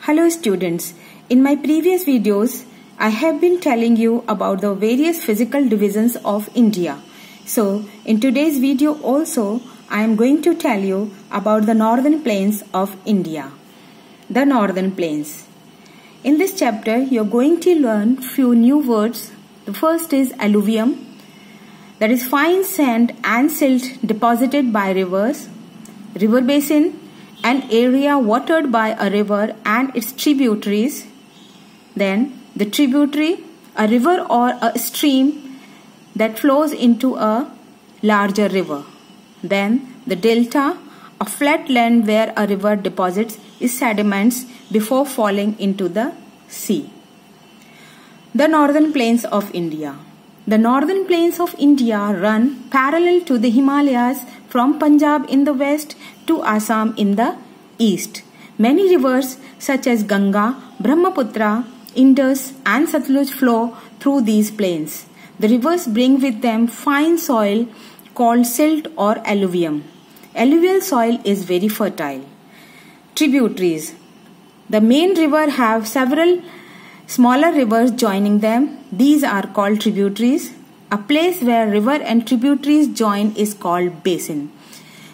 Hello students, in my previous videos, I have been telling you about the various physical divisions of India. So, in today's video also, I am going to tell you about the northern plains of India. The northern plains. In this chapter, you are going to learn few new words. The first is alluvium, that is fine sand and silt deposited by rivers. River basin, an area watered by a river and its tributaries. Then the tributary, a river or a stream that flows into a larger river. Then the delta, a flat land where a river deposits its sediments before falling into the sea. The northern plains of India. The northern plains of India run parallel to the Himalayas from Punjab in the west to Assam in the east. Many rivers such as Ganga, Brahmaputra, Indus and Satluj flow through these plains. The rivers bring with them fine soil called silt or alluvium. Alluvial soil is very fertile. Tributaries. The main river have several smaller rivers joining them. These are called tributaries. A place where river and tributaries join is called basin.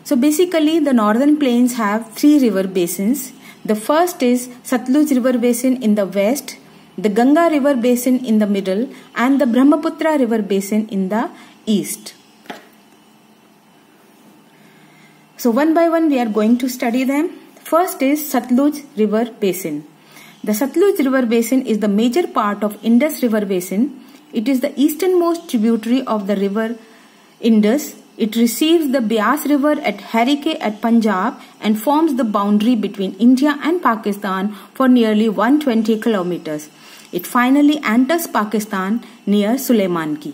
So basically the northern plains have three river basins. The first is Satluj river basin in the west, the Ganga river basin in the middle and the Brahmaputra river basin in the east. So one by one we are going to study them. First is Satluj river basin. The Satluj river basin is the major part of Indus river basin. It is the easternmost tributary of the river Indus. It receives the Beas river at Harike at Punjab and forms the boundary between India and Pakistan for nearly 120 kilometers. It finally enters Pakistan near Sulaimanki.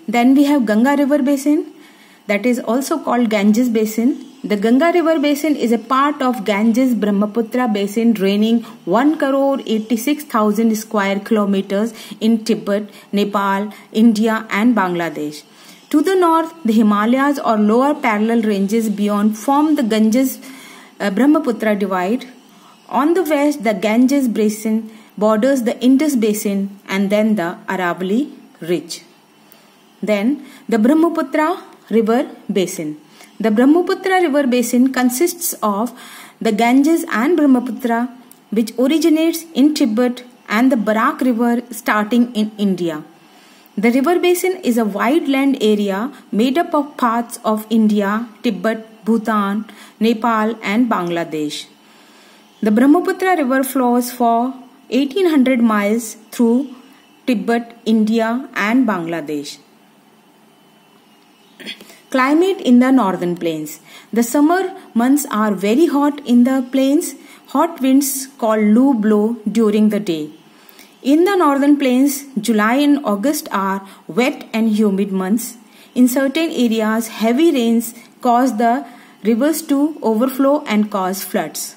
Then we have Ganga river basin, that is also called Ganges basin. The Ganga river basin is a part of Ganges Brahmaputra basin draining 1,86,000 square kilometers in Tibet, Nepal, India and Bangladesh. To the north, the Himalayas or lower parallel ranges beyond form the Ganges Brahmaputra divide. On the west, the Ganges basin borders the Indus basin and then the Aravalli ridge. Then the Brahmaputra river basin. The Brahmaputra river basin consists of the Ganges and Brahmaputra, which originates in Tibet, and the Barak river starting in India. The river basin is a wide land area made up of parts of India, Tibet, Bhutan, Nepal and Bangladesh. The Brahmaputra river flows for 1800 miles through Tibet, India and Bangladesh. Climate in the northern plains. The summer months are very hot in the plains. Hot winds called Lu blow during the day. In the northern plains, July and August are wet and humid months. In certain areas, heavy rains cause the rivers to overflow and cause floods.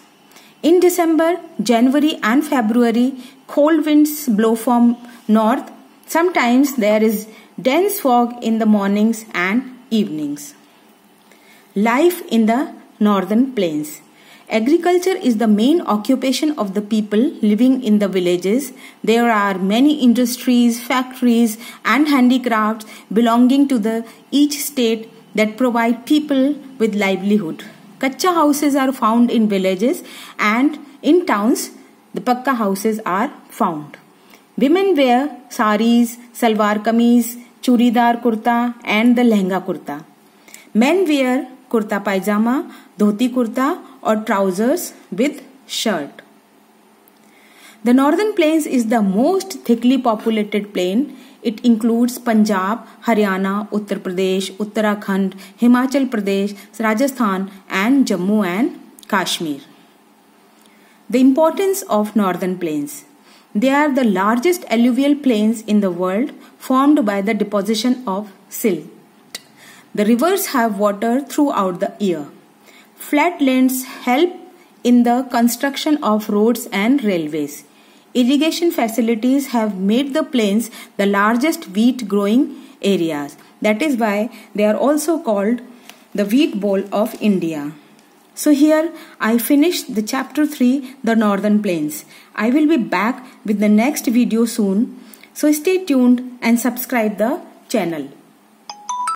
In December, January and February, cold winds blow from north. Sometimes there is dense fog in the mornings and evenings. Life in the northern plains. Agriculture is the main occupation of the people living in the villages. There are many industries, factories and handicrafts belonging to each state that provide people with livelihood. Kacha houses are found in villages and in towns the pakka houses are found. Women wear saris, salwar kameez, churidar kurta and the lehenga kurta. Men wear kurta pajama, dhoti kurta or trousers with shirt. The northern plains is the most thickly populated plain. It includes Punjab, Haryana, Uttar Pradesh, Uttarakhand, Himachal Pradesh, Rajasthan and Jammu and Kashmir. The importance of northern plains. They are the largest alluvial plains in the world, formed by the deposition of silt. The rivers have water throughout the year. Flat lands help in the construction of roads and railways. Irrigation facilities have made the plains the largest wheat growing areas. That is why they are also called the wheat bowl of India. So here I finished the chapter 3, the Northern Plains. I will be back with the next video soon. So stay tuned and subscribe the channel.